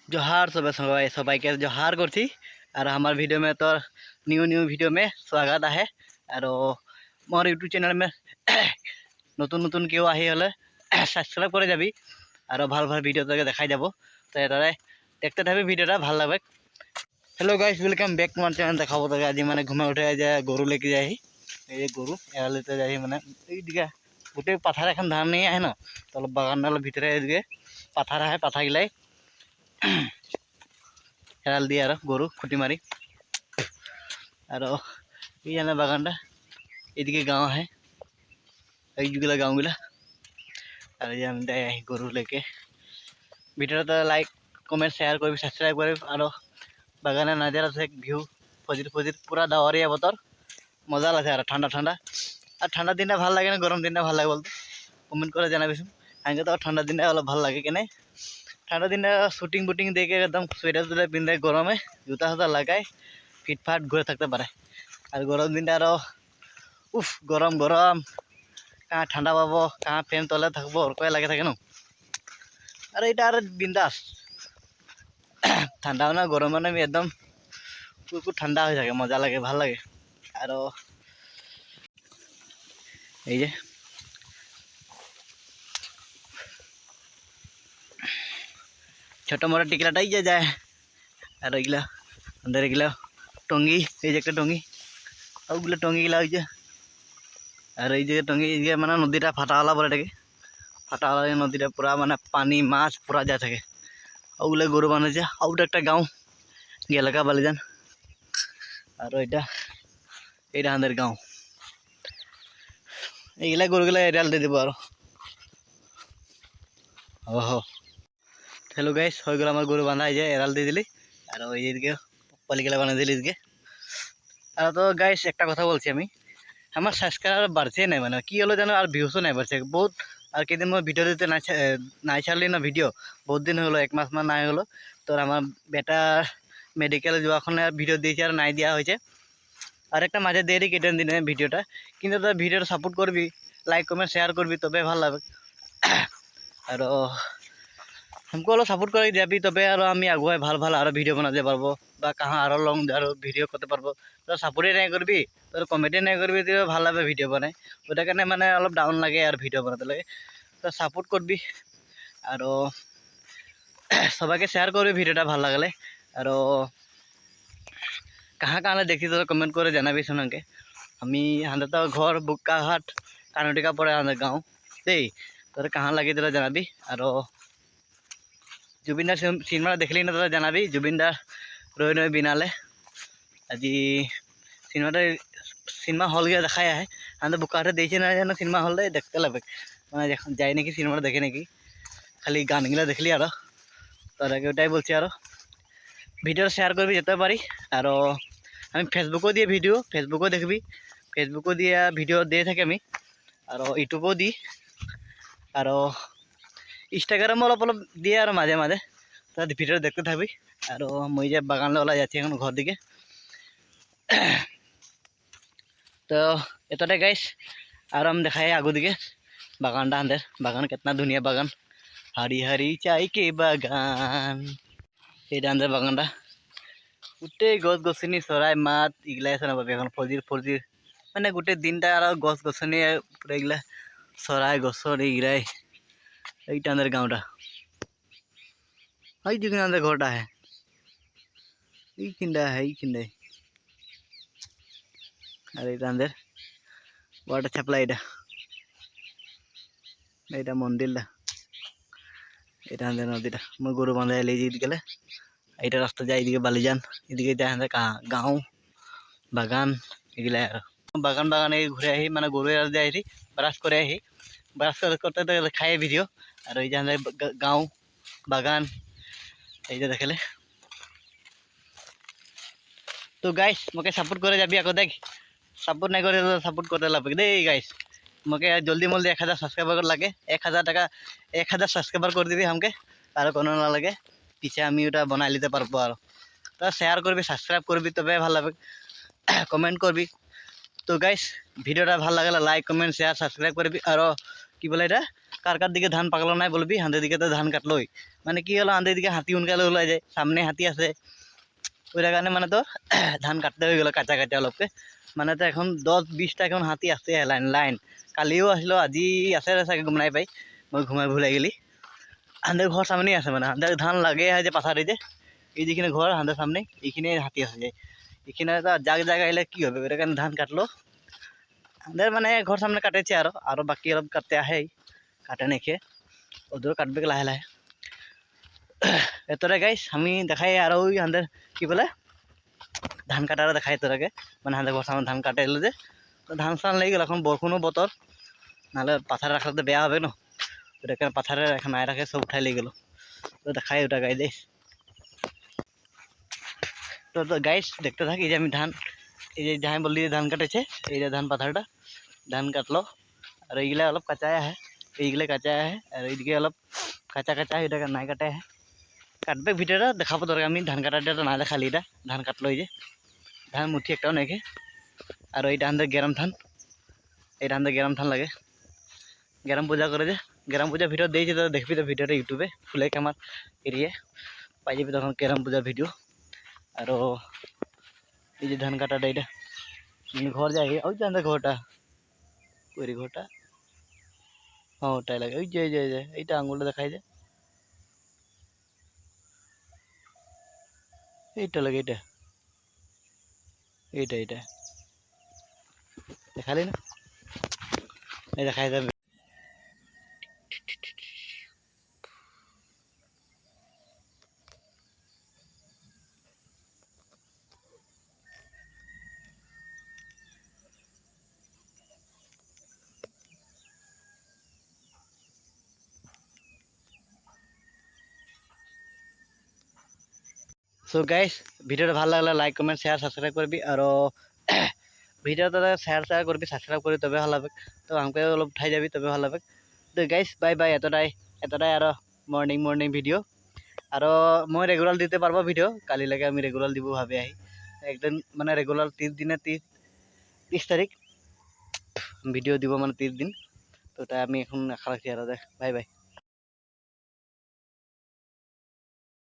जोहार सब सबाई के जोहार करती और हमार वीडियो में तो न्यू वीडियो में स्वागत है। और मोर यूट्यूब चैनल में नतुन नतुन क्यों आही हले सब्सक्राइब करे जाबी और ভাল ভাল भिडिओ तक देखाई যাব। तो ये देखते थे भिडिओटा ভাল लगे। हेलो गाइस वेलकम बैक मार चैनल देखा आज मैं घुमा उठे जाए गरु लेके जाए गरु एरालते जाए मैंने दिखे गोटे पथार एन धान नहीं है न तो अलग बागान भितर पथार है पथा गिलाई हेराल दिए गरु खुटी मारी और ये बागान एदिके गाँव है जुगला गाँव गिला और ये गरु लेके भिडिओ तो लाइक कमेंट शेयर कर सब्सक्राइब कर और बागान नजारा से ভিউ फजिर फजिर पूरा डावरिया बतर मजा लगे और ठंडा ठंडा और ठंडा दिन भल लगे ना गरम दिन भल लगे बोलते कमेंट कर जानाबिसुन आगे तो ठंडा दिन अलग भल लगे कि नहीं ठंडा दिन शुटिंग बुटिंग देके एकदम स्वेटर टुवेटर पिंधे गरमे जूता सूता लगाए फिटफाट घुरे थकते पारे और गरम दिन उफ गरम गरम कहाँ ठंडा पाब कहाँ फैन तले थकब और लगे थे न और ये बिंदास ठंडा ना गरम में एकदम ठंडा हो जाए मजा लगे भल लगे और ये छोटा मोटा टिकलाटा ये जाए और एगला अंदर एगला टंगी ये टंगी ओगुलो टंगी गिला और ये टंगी ये माना नदीटा फाटावाला बोले फाटावाला नदीटा पूरा माने पानी माछ पूरा जा थे ओगुलो गरु बांधे आउट एक गाँव गेलका बालीजान और ये अंदर गाँव एगला गरुगला एरियाल दे দিব ओहो हेलो गाइस हो गल गरु बांधा एराल दी दिली और ये पलिगला बाना दिली और तो गाइस एक कथा बोलছি আমি আমার সাবস্ক্রাইবার বাড়ছে না মানে কি হলো জানো আর ভিউসও নাই বাড়ছে বহুত আর কদিন মই ভিডিও দিতে নাই ছাড়লি না ভিডিও বহুত দিন হলো এক মাস মান নাই হলো তো আমার বেটা মেডিকেল যাওয়াখানে ভিডিও দিয়েছে আর নাই দেওয়া হয়েছে আর একটা মাঝে দেরি কেটে দিনে ভিডিওটা কিন্তু তো ভিডিওটা সাপোর্ট করবি লাইক কমেন্ট শেয়ার করবি তবে ভালো লাগবে আর हमको अलग सपोर्ट कर दियाबी तब और आगुए भल भल और भिडिओ बनाते पारबो कहाँ और लंग और भिडिओ करते पारबो तो सपोर्टे नहीं करबी तो कमेंटे नहीं करबी तो भल लगे भिडिओ बनाए ओटा कारण माने अलग डाउन लगे और भिडिओ बनाते लगे तो सपोर्ट करबी और सबाके शेयर करबी भिडिओटा भल लगले और कहाँ कहाँ देखी तो कमेंट कर जानाबी सोनाके हमी हाँ तो घर बुक्काघाट कानुटिका पड़े हाँ गाँव दे तो कहाँ लगे तो जानाबी और जुबिनदार सिनेमा देखली ना तो जानाबी जुबिनदार रही नई बिनाले आज सिनेमा हल गया देखा है हाँ तो बुकाटे देखे ना जाना सिनेमा हल देखते लगे मैं जाए ना कि सिनेमा देखे ना कि खाली गान गिला देखली और ओटाई बोलছি और भिडिओ शेयर करबी जो पारी और हमें फेसबुको दिए भिडिओ फेसबुको देखबी फेसबुको दिए भिडिओ दिए थे हमें और यूट्यूबो दी और इंस्टाग्राम अलग अलग दिए और माजे माजे तो भिडिओ देखते थकबी और मैं बागान ओला जाती घर दिके तो ये गाइस और हम देखाए आगू दिके बागान अंदर बागान कितना धुनिया बागान हरी हरी चाय के बागान ये अंदर बागान गोटे गस गसनी चराई मात इगला ना फजिर फजिर मैंने गोटे दिन गस गसनी पूरा इगला चराई गसर इगराई এইটা আমাদের গাঁওটা এই যেখানে আমাদের ঘরটা है এইখানটা है এইখানটায় আর এটা আমাদের ওয়াটার সাপ্লাই এটা মন্দিরটা এটা আমাদের নদীটা মই গরু বাঁধা এলে এদিকে গেলে এইটা রাস্তা যায় এদিকে বালিজান এদিকে যায় আমাদের গাঁও বাগান এগুলা আর বাগান বাগান এই ঘুরে আহি মানে গরু যায় আহি ব্রাশ করে আহি ব্রাশ করতে খাই ভিডিও और ये गाँव बागान ये देखले तो गाइस मके सपोर्ट करे जाबी आको देख सपोर्ट नहीं करे तो सपोर्ट करते लगे दे गाइस मके जल्दी मल्दी 1000 सब्सक्राइबर लगे 1000 टाका 1000 सब्सक्राइबर कर दिबी हमके और कोनो ना लगे पीछे हमी ओटा बना लीते पारबो और तो शेयर करबी सब्सक्राइब करबी तबे भल लगे कमेंट करबी तो गाइस भिडिओटा भल लगे लाइक कमेंट शेयर सब्सक्राइब करबी और কি বলে এটা, কার কার দিকে ধান পাকলো নাই বলবি, হাঁদের দিকে তো ধান কাটলোই। মানে কি হলো, হাঁদের দিকে হাতি সোনকালে ওলাই যায়, সামনে হাতি আছে, ওইটার কারণে মানে তোর ধান কাটতে হয়ে গেল কাঁচা কাঁচা অলপকে। মানে তো এখন 10-20টা এখন হাতী আছে লাইন লাইন। কালিও আসলো, আজি আছে চাগে গম নাই পাই, মই ঘুমাই ভুলাই গেলি। হাঁদের ঘর সামনেই আছে, মানে হাঁদের ধান লাগে যে পাথারে যে এই যিখিনি ঘর হাঁদের সামনে, এইখিনি হাতী আছে যায়। এইখানে তো জাগ জাগ আহিলে কি হবে, ওইটার কারণে ধান কাটলো। হাঁদের মানে ঘর সামনে কাটেছে, আরো বাকি অলপ কাটতে আহে, কাটে নাকি ওদেরও কাটবে লাহে লাহে। এতটা গাইস আমি দেখাই আর ওই হাঁদের কি বলে ধান কাটারা দেখাই তোরাকে। মানে হাঁদের ঘর সামনে ধান কাটে এলো যে, তো ধান চান লেগে গেল, এখন বরষুণও বতর, নাহলে পাথারে রাখলে তো বেয়া হবে না, ওটাকে পাথারে এখন নাই রাখে সব উঠাই লেগে গেল। তো দেখাই ওটা গাই দেয়। তো গাইস দেখতে থাকি, এই যে আমি ধান, এই যে যাই বললি ধান কাটেছে, এই যে ধান পাথারটা ধান কাটলো, আর এইগুলা অলপ কাঁচা আহে, এইগুলা কাঁচা আহে, আর এইদিকে অলপ কাঁচা কাঁচা এটাকে নাই কাটে আহে। কাটবে ভিতরে দেখাবো দরকার, আমি ধান কাটাটা না দেখালি, এটা ধান কাটলো, এই যে ধান মুঠি একটাও নাকি। আর এইটা আমাদের গেরাম ধান, এইটা আমাদের গেরাম ধান লাগে, গেরাম পূজা করে যে, গেরাম পূজা ভিডিও দিয়েছে তো দেখবি তো ভিডিওটা ইউটিউবে ফুলে আমার এরিয়ে পাই যাবি তখন গেরাম পূজার ভিডিও। আর এই যে ধান কাটাটা এটা ঘর যায়, ওই যে আমাদের ঘরটা, ওই ঘরটা, হ্যাঁ ওটাই লাগে, ওই যে এইটা আঙুলটা দেখাই যায়, এইটা লাগে, এটা এইটা এইটা দেখালি না, এই দেখাই যাবে। সো গাইস ভিডিওটা ভালো লাগলে লাইক কমেন্ট শেয়ার সাবস্ক্রাইব করবি, আর ভিডিওটা শেয়ার করবি সাবস্ক্রাইব করবি তবে ভালো হবে। তো আমাকে অলপ উঠাই যাবি তবে ভালো হবে। তো গাইস বাই বাই, এতটাই আর মর্নিং ভিডিও। আর মই রেগুলার দিতে পারবো ভিডিও, কালি লাগে আমি রেগুলার দিব ভাবে আহি একদিন, মানে রেগুলার 30 দিনে 30 তারিখ ভিডিও দিব, মানে 30 দিন। তো তাই আমি এখন আশা রাখছি, আর বাই বাই।